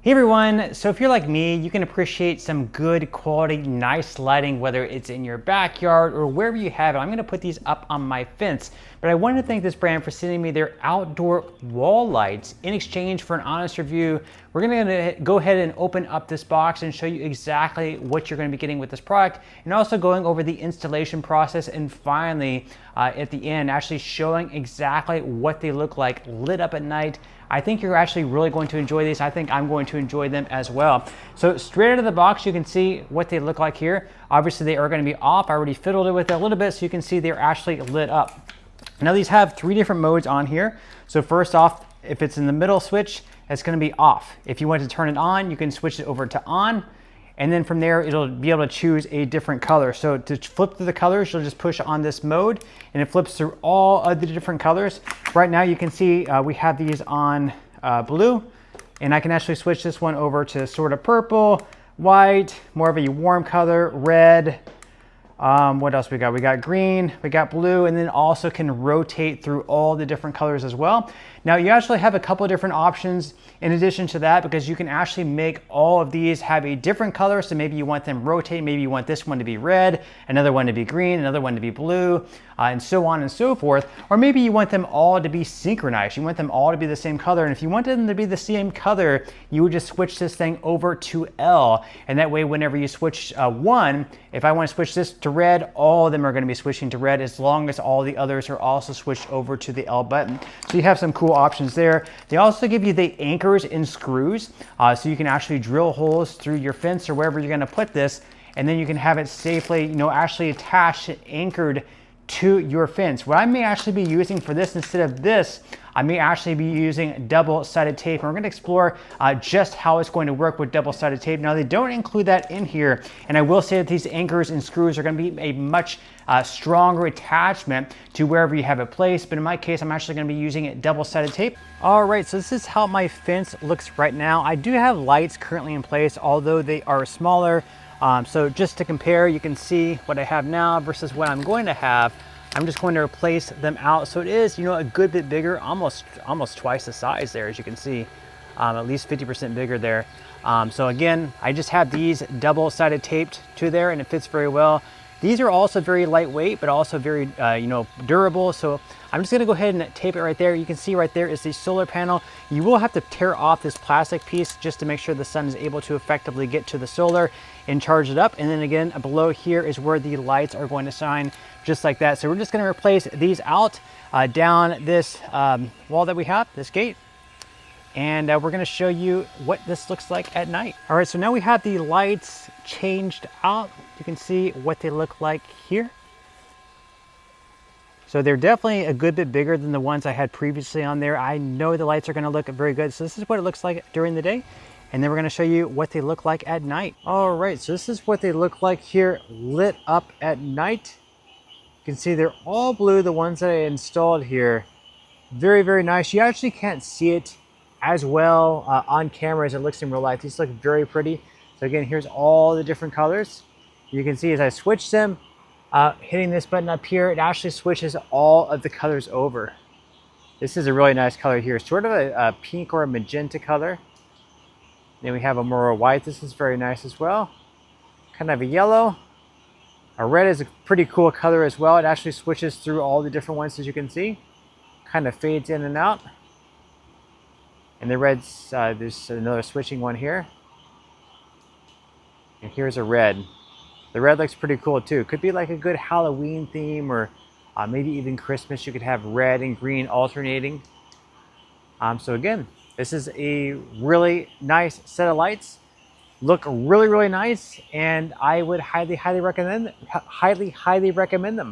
Hey everyone, so if you're like me, you can appreciate some good quality, nice lighting, whether it's in your backyard or wherever you have it. I'm gonna put these up on my fence, but I wanted to thank this brand for sending me their outdoor wall lights in exchange for an honest review. We're gonna go ahead and open up this box and show you exactly what you're gonna be getting with this product, and also going over the installation process, and finally, at the end, actually showing exactly what they look like lit up at night. I think you're actually really going to enjoy these. I think I'm going to enjoy them as well. So straight out of the box, you can see what they look like here. Obviously they are going to be off. I already fiddled it with it a little bit so you can see they're actually lit up. Now these have 3 different modes on here. So first off, if it's in the middle switch, it's going to be off. If you want to turn it on, you can switch it over to on. And then from there, it'll be able to choose a different color. So to flip through the colors, you'll just push on this mode and it flips through all of the different colors. Right now you can see we have these on blue, and I can actually switch this one over to sort of purple, white, more of a warm color, red. What else we got? We got green, we got blue, and then also can rotate through all the different colors as well. Now you actually have a couple of different options in addition to that, because you can actually make all of these have a different color. So maybe you want them rotate, maybe you want this one to be red, another one to be green, another one to be blue, and so on and so forth. Or maybe you want them all to be synchronized. You want them all to be the same color. And if you wanted them to be the same color, you would just switch this thing over to L. And that way, whenever you switch one, if I want to switch this to red, all of them are going to be switching to red, as long as all the others are also switched over to the L button. So you have some cool options there. They also give you the anchors and screws, so you can actually drill holes through your fence or wherever you're going to put this, and then you can have it safely, actually attached and anchored to your fence. What I may actually be using for this, instead of this, I may actually be using double-sided tape. And we're going to explore just how it's going to work with double-sided tape. Now, they don't include that in here, and I will say that these anchors and screws are going to be a much stronger attachment to wherever you have it placed. But in my case, I'm actually going to be using it double-sided tape. All right, so this is how my fence looks right now. I do have lights currently in place, although they are smaller. So just to compare, you can see what I have now versus what I'm going to have. I'm just going to replace them out. So it is, a good bit bigger, almost twice the size there, as you can see, at least 50% bigger there. So again, I just have these double-sided taped to there, and it fits very well. These are also very lightweight, but also very, durable. So I'm just gonna go ahead and tape it right there. You can see right there is the solar panel. You will have to tear off this plastic piece just to make sure the sun is able to effectively get to the solar and charge it up. And then again, below here is where the lights are going to shine, just like that. So we're just gonna replace these out down this wall that we have, this gate. And we're gonna show you what this looks like at night. All right, so now we have the lights changed out. You can see what they look like here. So they're definitely a good bit bigger than the ones I had previously on there. I know the lights are gonna look very good. So this is what it looks like during the day. And then we're gonna show you what they look like at night. All right, so this is what they look like here lit up at night. You can see they're all blue, the ones that I installed here. Very, very nice. You actually can't see it as well on camera as it looks in real life. These look very pretty. So again, here's all the different colors. You can see as I switch them, hitting this button up here, it actually switches all of the colors over. This is a really nice color here, sort of a pink or a magenta color. Then we have a more white. This is very nice as well. Kind of a yellow. A red is a pretty cool color as well. It actually switches through all the different ones, as you can see. Kind of fades in and out. And the reds, there's another switching one here. And here's a red. The red looks pretty cool too. Could be like a good Halloween theme, or maybe even Christmas. You could have red and green alternating. So again, this is a really nice set of lights. Look really, really nice, and I would highly recommend them.